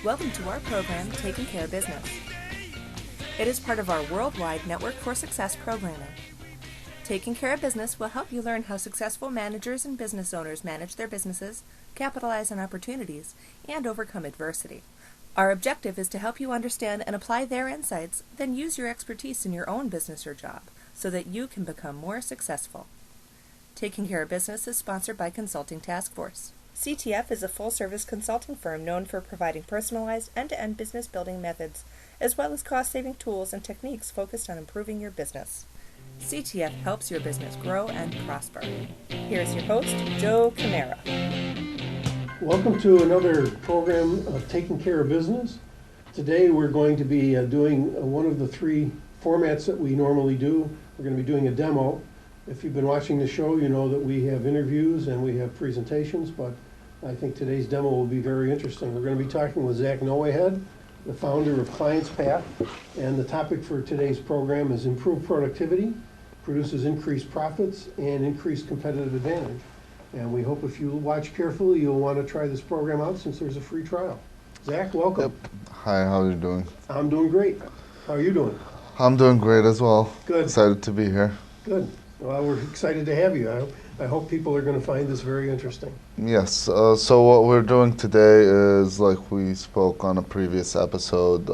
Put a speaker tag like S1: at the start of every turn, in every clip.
S1: Welcome to our program, Taking Care of Business. It is part of our worldwide Network for Success programming. Taking Care of Business will help you learn how successful managers and business owners manage their businesses, capitalize on opportunities, and overcome adversity. Our objective is to help you understand and apply their insights, then use your expertise in your own business or job so that you can become more successful. Taking Care of Business is sponsored by Consulting Task Force. CTF is a full-service consulting firm known for providing personalized end-to-end business building methods, as well as cost-saving tools and techniques focused on improving your business. CTF helps your business grow and prosper. Here's your host, Joe Camara.
S2: Welcome to another program of Taking Care of Business. Today we're going to be doing one of the three formats that we normally do. We're going to be doing a demo. If you've been watching the show, you know that we have interviews and we have presentations, but I think today's demo will be very interesting. We're going to be talking with Zach Noweihed, the founder of ClientsPath, and the topic for today's program is improved productivity, produces increased profits, and increased competitive advantage. And we hope if you watch carefully, you'll want to try this program out since there's a free trial. Zach, welcome.
S3: Yep. Hi, how are you doing?
S2: I'm doing great. How are you doing?
S3: I'm doing great as well.
S2: Good.
S3: Excited to be here.
S2: Good. Well, we're excited to have you. I hope people are going to find this very interesting.
S3: Yes, so what we're doing today is, like we spoke on a previous episode,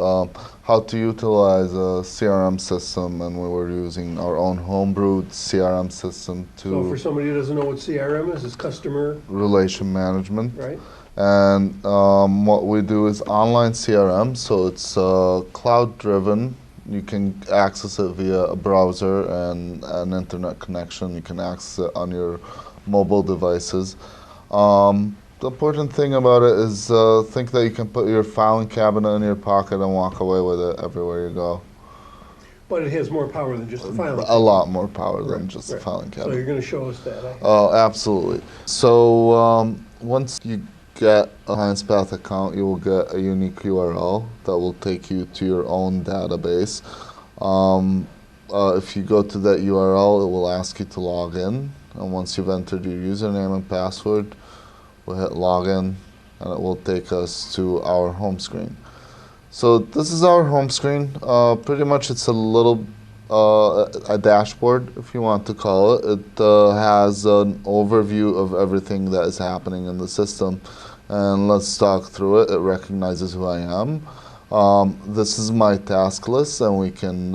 S3: how to utilize a CRM system, and we were using our own homebrewed CRM system to...
S2: So for somebody who doesn't know what CRM is, it's customer...
S3: relation management.
S2: Right.
S3: And what we do is online CRM, so it's cloud-driven. You can access it via a browser and an internet connection. You can access it on your mobile devices. The important thing about it is think that you can put your filing cabinet in your pocket and walk away with it everywhere you go.
S2: But it has more power than just a filing cabinet.
S3: A lot more power than
S2: Right,
S3: just a
S2: right.
S3: filing cabinet.
S2: So you're going to show us that.
S3: Oh, absolutely. So once you get a ClientsPath account, you will get a unique URL that will take you to your own database. If you go to that URL, it will ask you to log in. And once you've entered your username and password, we'll hit login, and it will take us to our home screen. So this is our home screen. Pretty much it's a little a dashboard, if you want to call it. It has an overview of everything that is happening in the system. And let's talk through it. It recognizes who I am. This is my task list, and we can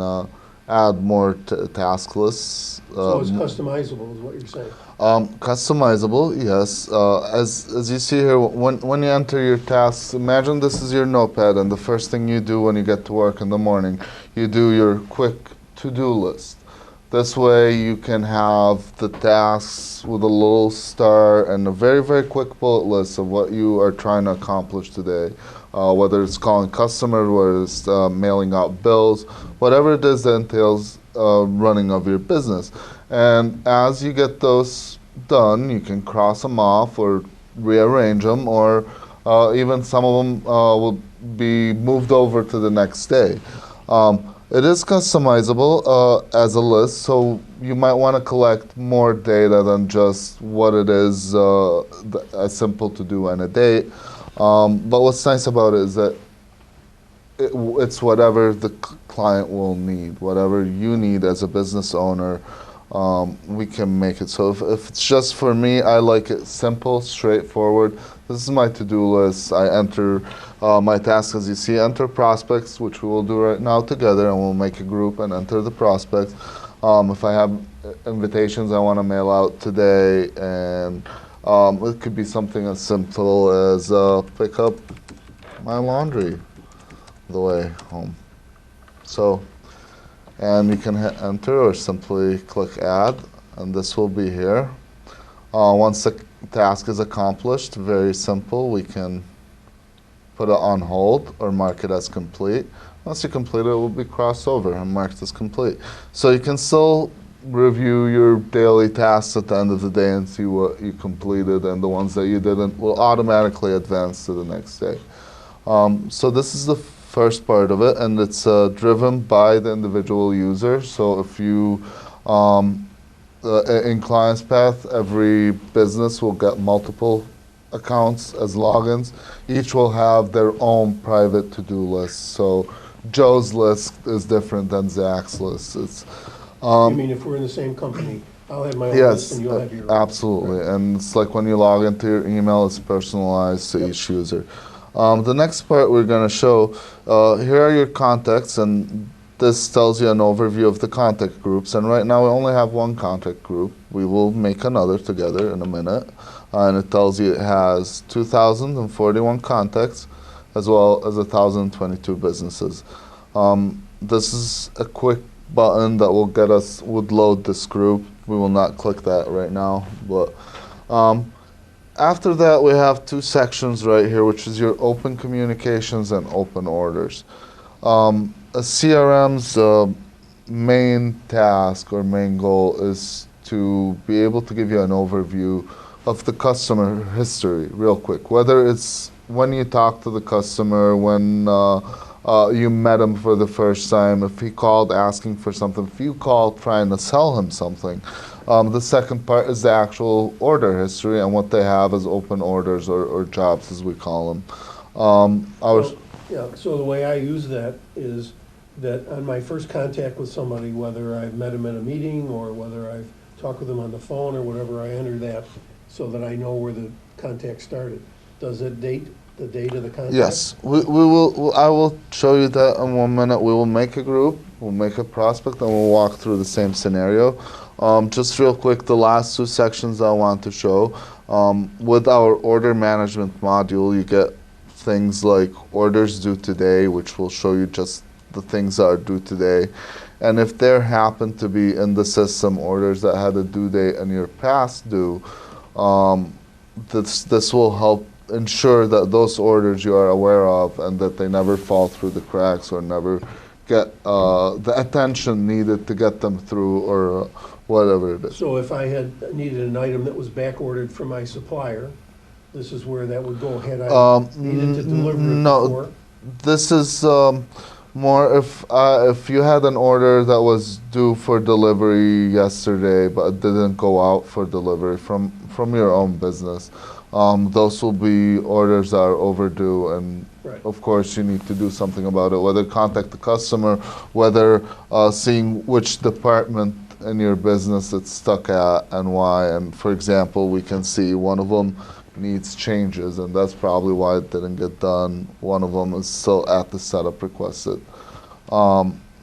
S3: add more task lists.
S2: So it's customizable is what you're saying.
S3: Customizable, yes. As you see here, when you enter your tasks, imagine this is your notepad, and the first thing you do when you get to work in the morning, you do your quick to-do list. This way you can have the tasks with a little star and a very, very quick bullet list of what you are trying to accomplish today. Whether it's calling customers, whether it's mailing out bills, whatever it is that entails running of your business. And as you get those done, you can cross them off or rearrange them, or even some of them will be moved over to the next day. It is customizable as a list, so you might want to collect more data than just what it is as simple to do and a date. But what's nice about it is that it's whatever the client will need, whatever you need as a business owner, we can make it. So if it's just for me, I like it simple, straightforward. This is my to-do list. I enter my tasks, as you see, enter prospects, which we will do right now together, and we'll make a group and enter the prospects. If I have invitations I want to mail out today, and it could be something as simple as pick up my laundry on the way home. So, and you can hit enter or simply click add, and this will be here. Once the task is accomplished, very simple, we can put it on hold or mark it as complete. Once you complete it, it will be crossed over and marked as complete. So you can still review your daily tasks at the end of the day and see what you completed, and the ones that you didn't will automatically advance to the next day. So this is the first part of it, and it's driven by the individual user. So if you in ClientsPath, every business will get multiple accounts as logins, each will have their own private to-do list. So Joe's list is different than Zach's list. It's
S2: You mean if we're in the same company, I'll have my own list
S3: yes,
S2: and you'll have your own?
S3: absolutely. And it's like when you log into your email, it's personalized to each user. The next part we're going to show, here are your contacts, and this tells you an overview of the contact groups. And right now we only have one contact group. We will make another together in a minute. And it tells you it has 2,041 contacts as well as 1,022 businesses. This is a quick button that would load this group. We will not click that right now, but after that we have two sections right here, which is your open communications and open orders. A CRM's main task or main goal is to be able to give you an overview of the customer history real quick, whether it's when you talk to the customer, when you met him for the first time, if he called asking for something, if you called trying to sell him something. The second part is the actual order history and what they have as open orders or jobs, as we call them.
S2: Yeah, so the way I use that is that on my first contact with somebody, whether I've met him at a meeting or whether I've talked with them on the phone or whatever, I enter that so that I know where the contact started. Does it date the date of the contact?
S3: Yes, we will. I will show you that in 1 minute. We will make a group, we'll make a prospect, and we'll walk through the same scenario. Just real quick, the last two sections I want to show. With our order management module, you get things like orders due today, which will show you just the things that are due today. And if there happen to be in the system orders that had a due date and your past due, this will help ensure that those orders you are aware of and that they never fall through the cracks or never get the attention needed to get them through or whatever it is.
S2: So if I had needed an item that was back ordered from my supplier, this is where that would go ahead. I needed to deliver it before.
S3: This is more if you had an order that was due for delivery yesterday but it didn't go out for delivery from your own business. Those will be orders that are overdue, and
S2: right.
S3: Of course you need to do something about it, whether contact the customer, whether seeing which department in your business it's stuck at and why. And for example, we can see one of them needs changes, and that's probably why it didn't get done. One of them is still at the setup requested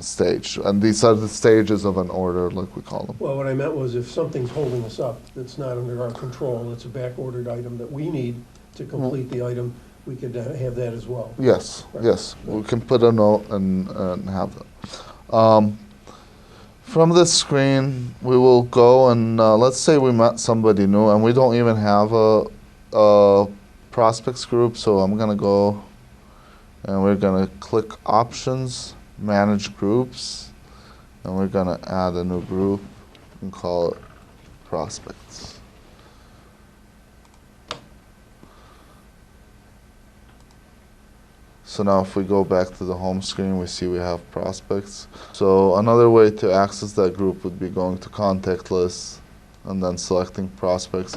S3: stage, and these are the stages of an order, like we call them.
S2: Well, what I meant was if something's holding us up that's not under our control, it's a back-ordered item that we need to complete the item, we could have that as well.
S3: Yes,
S2: right.
S3: Yes, we can put a note and have that. From this screen, we will go and let's say we met somebody new and we don't even have a prospects group, so I'm gonna go and we're gonna click options, manage groups, and we're gonna add a new group and call it prospects. So now if we go back to the home screen, we see we have prospects. So another way to access that group would be going to contact lists and then selecting prospects.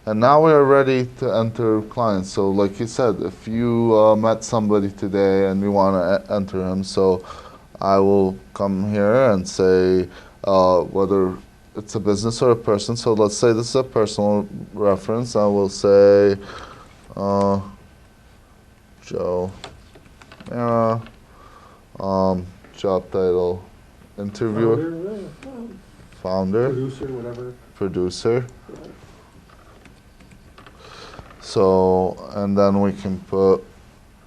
S3: And now we are ready to enter clients. So like you said, if you met somebody today and you want to enter him, so I will come here and say whether it's a business or a person. So let's say this is a personal reference. I will say Joe. Job title, interviewer, founder,
S2: producer, whatever.
S3: Producer. So, and then we can put,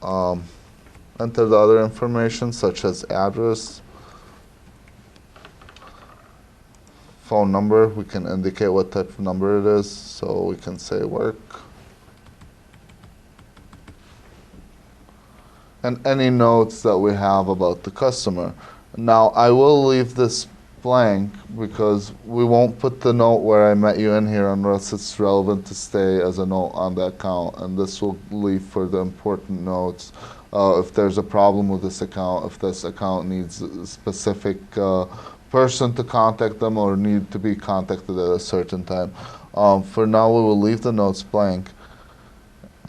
S3: enter the other information such as address, phone number. We can indicate what type of number it is, so we can say work. And any notes that we have about the customer. Now, I will leave this blank because we won't put the note where I met you in here unless it's relevant to stay as a note on the account, and this will leave for the important notes. If there's a problem with this account, if this account needs a specific person to contact them or need to be contacted at a certain time. For now, we will leave the notes blank.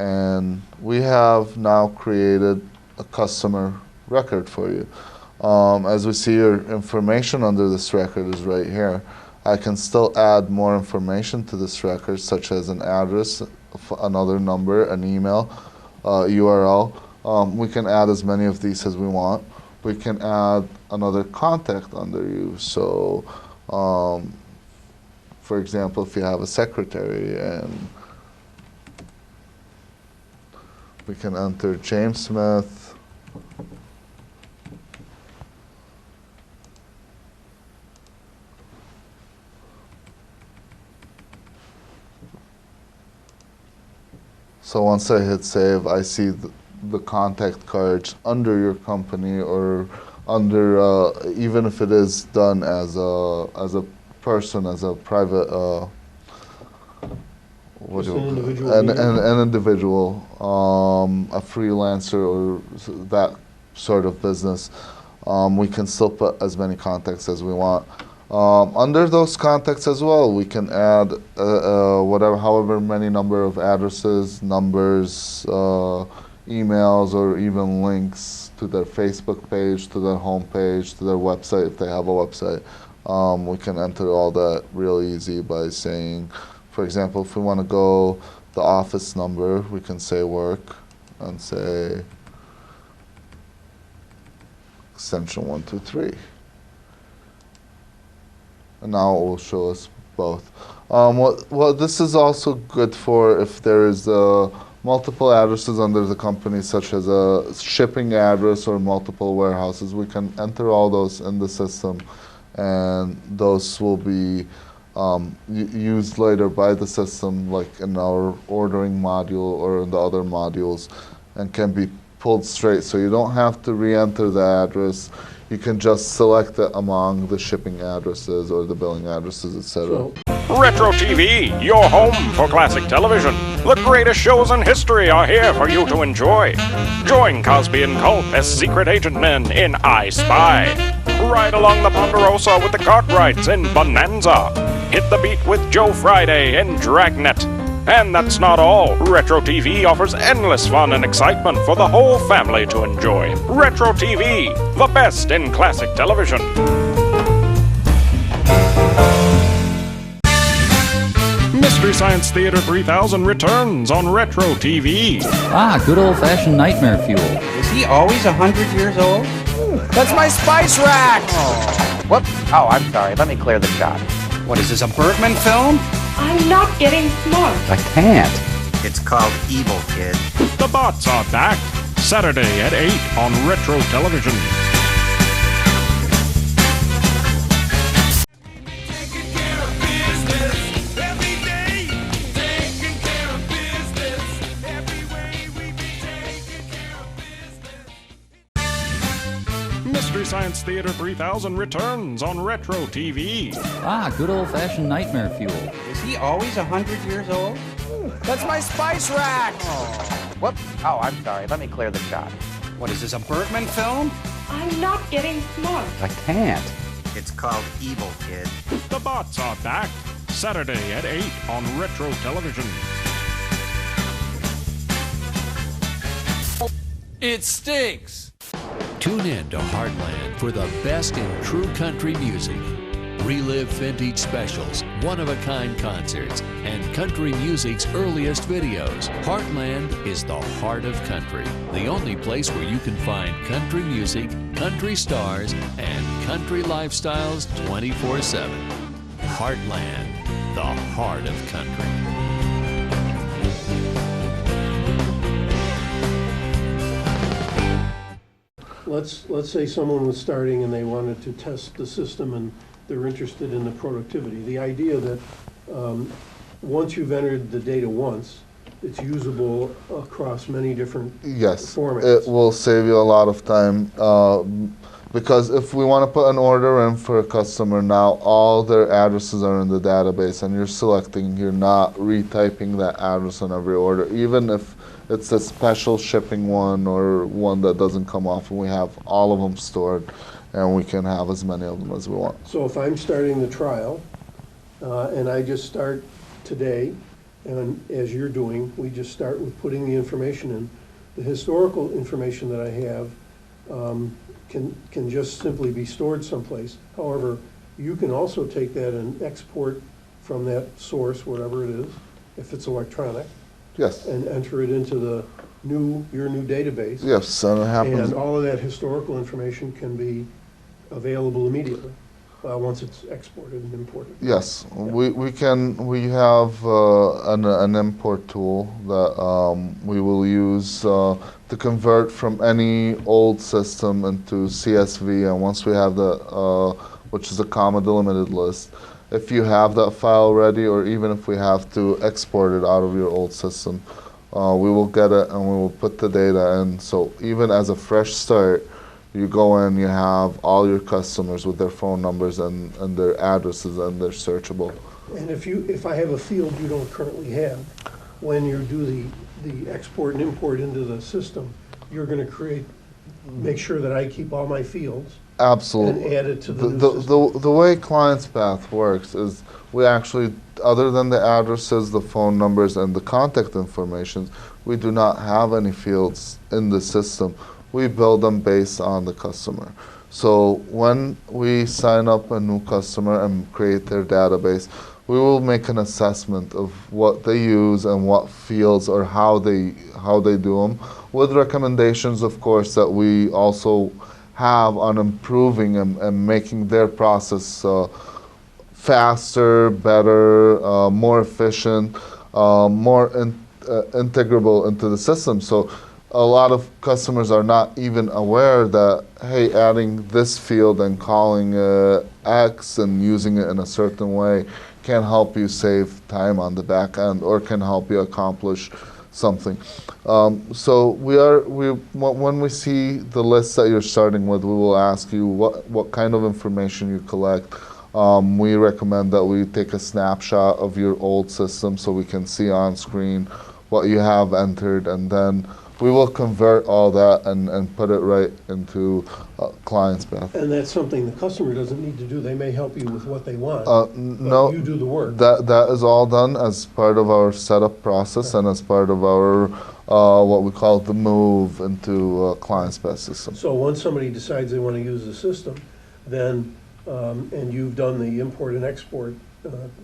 S3: and we have now created a customer record for you. As we see, your information under this record is right here. I can still add more information to this record, such as an address, another number, an email, URL. We can add as many of these as we want. We can add another contact under you. So, for example, if you have a secretary, and we can enter James Smith. So once I hit save, I see the contact cards under your company, or under even if it is done as a person, as a private an individual, a freelancer, or that sort of business. We can still put as many contacts as we want. Under those contacts as well, we can add however many number of addresses, numbers, emails, or even links to their Facebook page, to their home page, to their website if they have a website. We can enter all that real easy by saying, for example, if we want to go the office number, we can say work and say extension 123. And now it will show us both. What this is also good for if there is multiple addresses under the company, such as a shipping address or multiple warehouses. We can enter all those in the system, and those will be used later by the system, like in our ordering module or in the other modules, and can be pulled straight. So you don't have to re-enter the address. You can just select it among the shipping addresses or the billing addresses, etc.
S4: Retro TV, your home for classic television. The greatest shows in history are here for you to enjoy. Join Cosby and Culp as secret agent men in I Spy. Ride along the Ponderosa with the Cartwrights in Bonanza. Hit the beat with Joe Friday in Dragnet. And that's not all. Retro TV offers endless fun and excitement for the whole family to enjoy. Retro TV, the best in classic television. Mystery Science Theater 3000 returns on Retro TV.
S5: Ah, good old-fashioned nightmare fuel.
S6: Is he always 100 years old?
S7: That's my spice rack!
S6: Oh. Whoops. Oh, I'm sorry. Let me clear the shot. What is this, a Bergman film?
S8: I'm not getting smart.
S6: I can't.
S7: It's called Evil, kid.
S4: The Bots are back. Saturday at 8 on Retro Television. Mystery Science Theater 3000 returns on Retro TV.
S5: Ah, good old-fashioned nightmare fuel.
S6: Is he always 100 years old?
S7: That's my spice rack!
S6: Oh. Whoops. Oh, I'm sorry. Let me clear the shot. What is this, a Bergman film?
S8: I'm not getting smart.
S6: I can't.
S7: It's called Evil, kid.
S4: The Bots are back. Saturday at 8 on Retro Television.
S9: It stinks! Tune in to Heartland for the best in true country music. Relive vintage specials, one-of-a-kind concerts, and country music's earliest videos. Heartland is the heart of country. The only place where you can find country music, country stars, and country lifestyles 24/7. Heartland, the heart of country.
S2: Let's say someone was starting and they wanted to test the system and they're interested in the productivity. The idea that once you've entered the data once, it's usable across many different formats.
S3: It will save you a lot of time because if we want to put an order in for a customer now, all their addresses are in the database and you're selecting, you're not retyping that address on every order, even if it's a special shipping one or one that doesn't come off, and we have all of them stored and we can have as many of them as we want.
S2: So if I'm starting the trial and I just start today And as you're doing, we just start with putting the information in. The historical information that I have can just simply be stored someplace. However, you can also take that and export from that source, whatever it is, if it's electronic,
S3: Yes.
S2: and enter it into your new database.
S3: Yes, and it happens.
S2: And all of that historical information can be available immediately, once it's exported and imported.
S3: Yes, we have an import tool that we will use to convert from any old system into CSV, and once we have the which is a comma delimited list, if you have that file ready, or even if we have to export it out of your old system, we will get it and we will put the data in. So even as a fresh start, you go in, you have all your customers with their phone numbers and their addresses, and they're searchable.
S2: And if I have a field you don't currently have, when you do the export and import into the system, you're going to make sure that I keep all my fields.
S3: Absolutely.
S2: And add it to the new system.
S3: The way ClientsPath works is we actually, other than the addresses, the phone numbers, and the contact information, we do not have any fields in the system. We build them based on the customer. So when we sign up a new customer and create their database, we will make an assessment of what they use and what fields or how they do them, with recommendations, of course, that we also have on improving and making their process faster, better, more efficient, more integrable into the system. So a lot of customers are not even aware that, hey, adding this field and calling X and using it in a certain way can help you save time on the back end, or can help you accomplish something. So when we see the list that you're starting with, we will ask you what kind of information you collect. We recommend that we take a snapshot of your old system so we can see on screen what you have entered, and then we will convert all that and put it right into ClientsPath.
S2: And that's something the customer doesn't need to do. They may help you with what they want,
S3: no,
S2: but you do the work.
S3: That is all done as part of our setup process, and as part of our what we call the move into ClientsPath system.
S2: So once somebody decides they want to use the system, then and you've done the import and export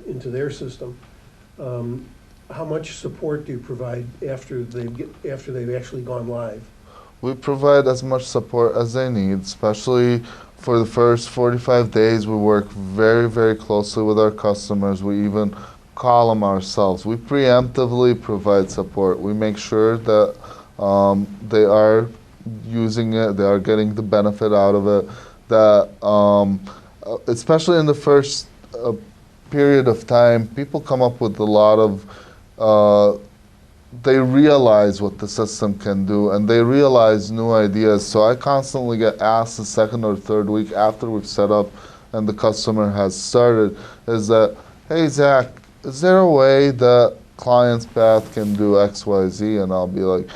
S2: into their system, how much support do you provide after they've actually gone live?
S3: We provide as much support as they need, especially for the first 45 days. We work very, very closely with our customers. We even call them ourselves. We preemptively provide support. We make sure that they are using it, they are getting the benefit out of it, that especially in the first period of time, people come up with a lot of they realize what the system can do, and they realize new ideas. So I constantly get asked the second or third week after we've set up and the customer has started, is that, hey Zach, is there a way that ClientsPath can do X, Y, Z? And I'll be like,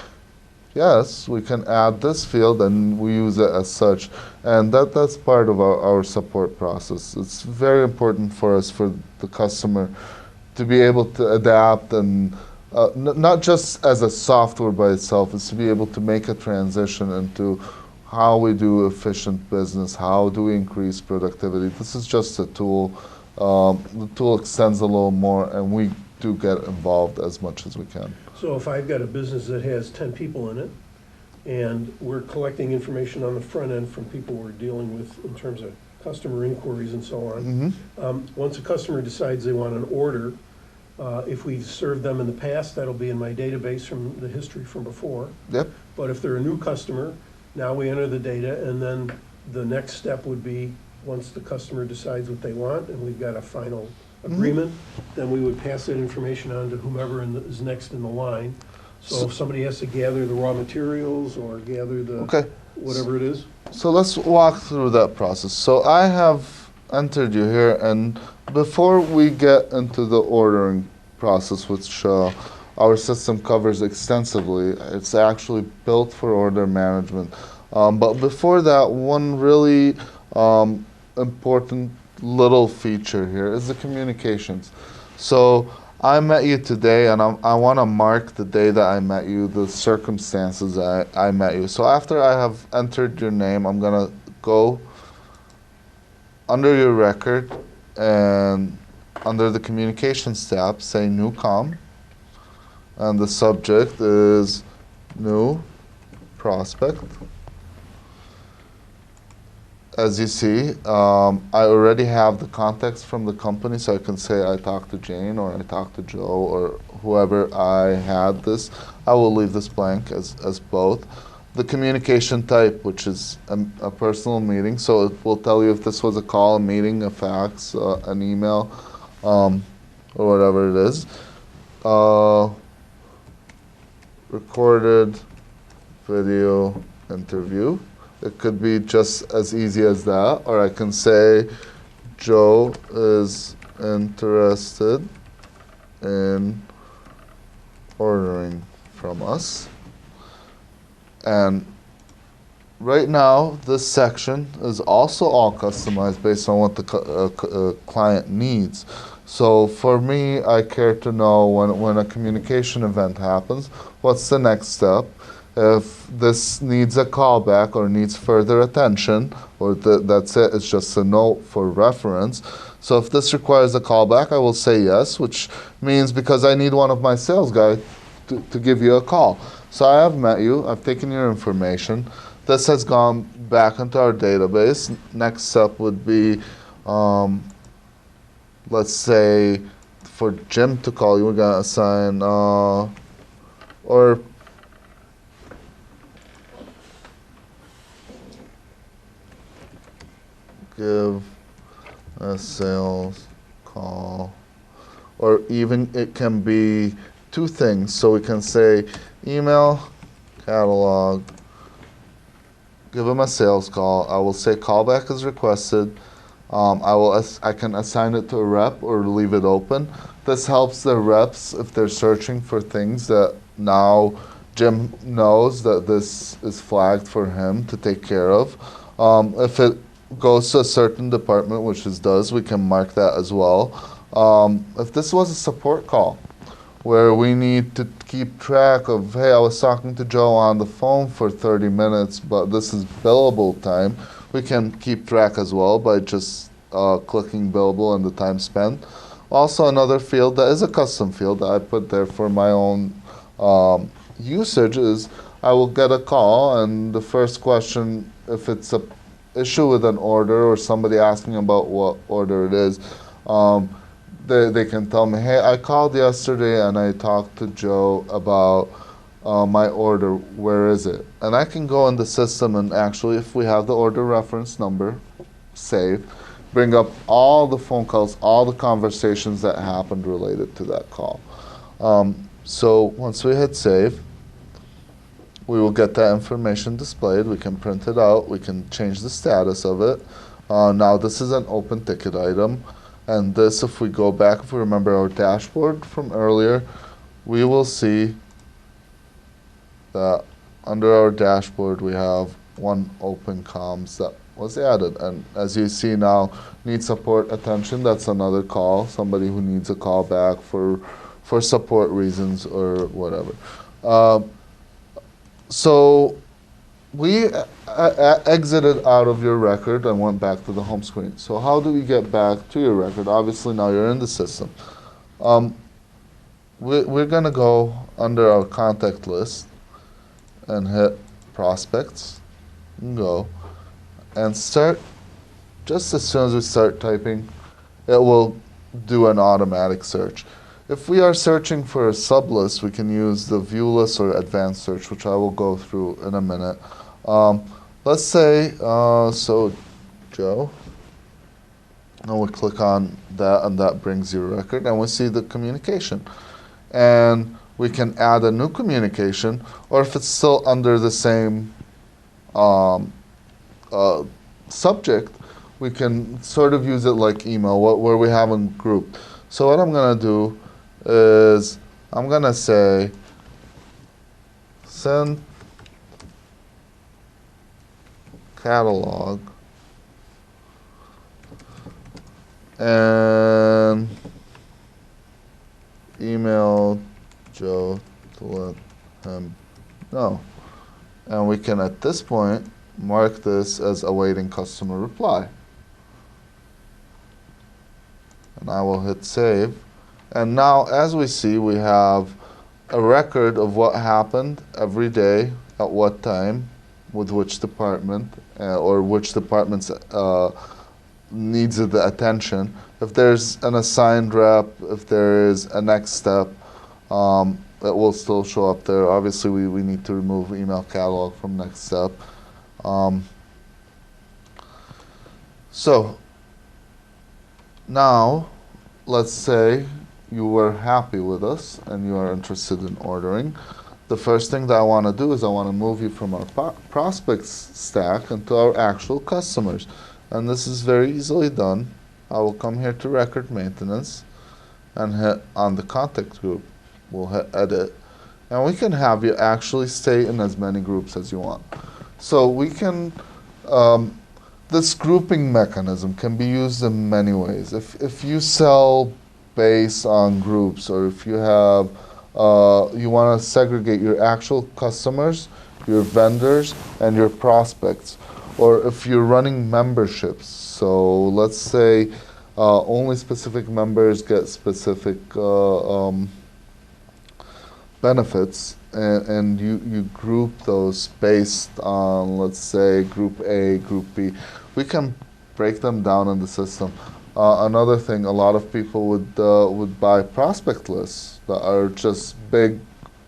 S3: yes, we can add this field, and we use it as such. And that's part of our support process. It's very important for us, for the customer, to be able to adapt, and not just as a software by itself, is to be able to make a transition into how we do efficient business, how do we increase productivity. This is just a tool. The tool extends a little more, and we do get involved as much as we can.
S2: So if I've got a business that has 10 people in it, and we're collecting information on the front end from people we're dealing with in terms of customer inquiries and so on. Once a customer decides they want an order, if we've served them in the past, that'll be in my database from the history from before.
S3: Yep.
S2: But if they're a new customer, now we enter the data, and then the next step would be, once the customer decides what they want and we've got a final agreement, then we would pass that information on to whomever is next in the line. So if somebody has to gather the raw materials or gather the whatever it is.
S3: So let's walk through that process. So I have entered you here, and before we get into the ordering process, which our system covers extensively, it's actually built for order management. But before that, one really important little feature here is the communications. So I met you today, and I want to mark the day that I met you, the circumstances that I met you. So after I have entered your name, I'm going to go under your record and under the communications tab, say new com, and the subject is new prospect. As you see, I already have the context from the company, so I can say I talked to Jane or I talked to Joe or whoever I had this. I will leave this blank as both. The communication type, which is a personal meeting, so it will tell you if this was a call, a meeting, a fax, an email, or whatever it is. Recorded video interview. It could be just as easy as that, or I can say Joe is interested in ordering from us. And right now, this section is also all customized based on what the client needs. So for me, I care to know when a communication event happens, what's the next step? If this needs a callback or needs further attention, or that's it, it's just a note for reference. So if this requires a callback, I will say yes, which means because I need one of my sales guys to give you a call. So I have met you, I've taken your information. This has gone back into our database. Next step would be, let's say, for Jim to call you, we're gonna assign, or give a sales call, or even it can be two things. So we can say email, catalog, give them a sales call. I will say callback is requested. I can assign it to a rep or leave it open. This helps the reps if they're searching for things that now Jim knows that this is flagged for him to take care of. If it goes to a certain department, which it does, we can mark that as well. If this was a support call where we need to keep track of, hey, I was talking to Joe on the phone for 30 minutes, but this is billable time, we can keep track as well by just clicking billable and the time spent. Also, another field that is a custom field that I put there for my own usage is I will get a call, and the first question, if it's a issue with an order or somebody asking about what order it is, they can tell me, hey, I called yesterday and I talked to Joe about my order, where is it? And I can go in the system and actually, if we have the order reference number, save, bring up all the phone calls, all the conversations that happened related to that call. So once we hit save, we will get that information displayed. We can print it out. We can change the status of it. Now this is an open ticket item. And this, if we go back, if we remember our dashboard from earlier, we will see that under our dashboard we have one open comms that was added. And as you see now, need support attention, that's another call, somebody who needs a call back for support reasons or whatever. So we exited out of your record and went back to the home screen. So how do we get back to your record? Obviously now you're in the system. We're going to go under our contact list and hit prospects and go and start. Just as soon as we start typing, it will do an automatic search. If we are searching for a sublist, we can use the view list or advanced search, which I will go through in a minute. Let's say, so Joe, and we click on that, and that brings your record, and we see the communication. And we can add a new communication, or if it's still under the same subject, we can sort of use it like email, where we haven't grouped. So what I'm going to do is I'm going to say send catalog and No. And we can, at this point, mark this as awaiting customer reply. And I will hit save. And now, as we see, we have a record of what happened every day, at what time, with which department, or which departments needs the attention. If there's an assigned rep, if there is a next step, it will still show up there. Obviously, we need to remove email catalog from next step. So now, let's say you were happy with us and you are interested in ordering. The first thing that I want to do is I want to move you from our prospects stack into our actual customers. And this is very easily done. I will come here to record maintenance and hit on the contact group. We'll hit edit. And we can have you actually stay in as many groups as you want. So we can, this grouping mechanism can be used in many ways. If you sell based on groups, or if you have, you want to segregate your actual customers, your vendors, and your prospects. Or if you're running memberships, so let's say only specific members get specific benefits, and you group those based on, let's say, Group A, Group B. We can break them down in the system. Another thing, a lot of people would buy prospect lists that are just big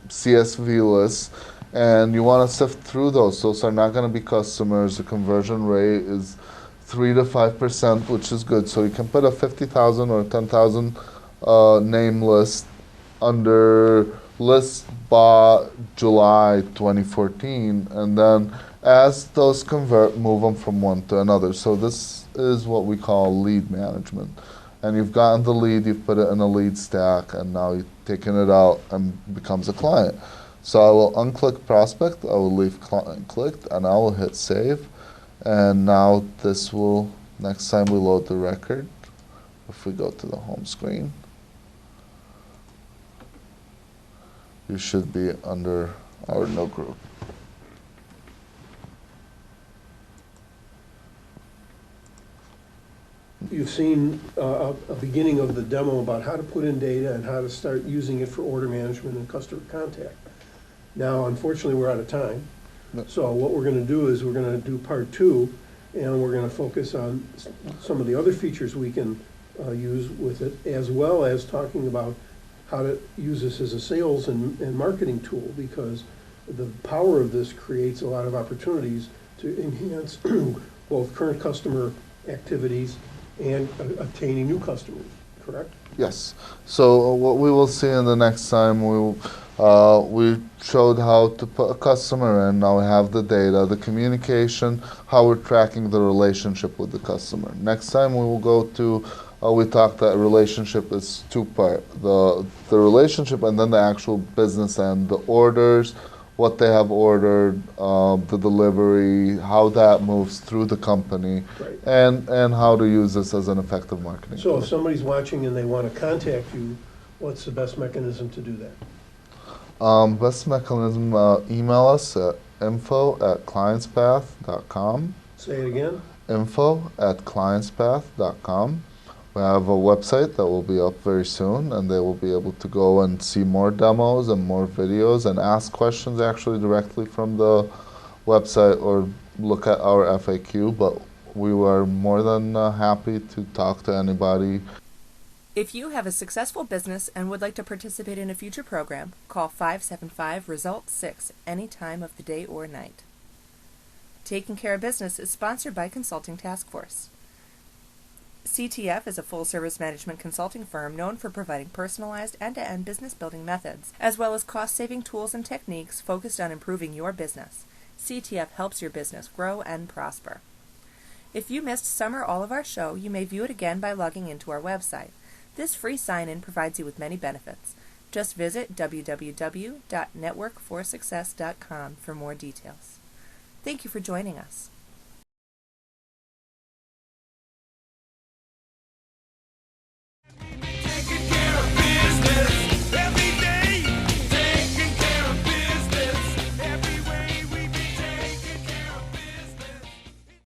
S3: CSV lists, and you want to sift through those. Those are not going to be customers. The conversion rate is 3 to 5%, which is good. So you can put a 50,000 or 10,000 name list under list bought July 2014, and then as those convert, move them from one to another. So this is what we call lead management. And you've gotten the lead, you've put it in a lead stack, and now you've taken it out and becomes a client. So I will unclick prospect, I will leave client clicked, and I will hit save. And now this will, next time we load the record, if we go to the home screen, you should be under our no group.
S2: You've seen a beginning of the demo about how to put in data and how to start using it for order management and customer contact. Now, unfortunately, we're out of time. So what we're going to do is we're going to do part 2, and we're going to focus on some of the other features we can use with it, as well as talking about how to use this as a sales and marketing tool, because the power of this creates a lot of opportunities to enhance both current customer activities and obtaining new customers, correct?
S3: Yes. So what we will see in the next time, we showed how to put a customer in. Now we have the data, the communication, how we're tracking the relationship with the customer. Next time we will go to, we talked that relationship is two-part. The relationship and then the actual business end, the orders, what they have ordered, the delivery, how that moves through the company,
S2: Right.
S3: and how to use this as an effective marketing
S2: So
S3: tool.
S2: if somebody's watching and they want to contact you, what's the best mechanism to do that?
S3: Best mechanism, email us at info@clientspath.com.
S2: Say it again.
S3: info@clientspath.com. We have a website that will be up very soon, and they will be able to go and see more demos and more videos and ask questions actually directly from the website or look at our FAQ. But we were more than happy to talk to anybody.
S1: If you have a successful business and would like to participate in a future program, call 575-RESULT-6 any time of the day or night. Taking Care of Business is sponsored by Consulting Task Force. CTF is a full-service management consulting firm known for providing personalized end-to-end business building methods, as well as cost-saving tools and techniques focused on improving your business. CTF helps your business grow and prosper. If you missed some or all of our show, you may view it again by logging into our website. This free sign-in provides you with many benefits. Just visit www.networkforsuccess.com for more details. Thank you for joining us.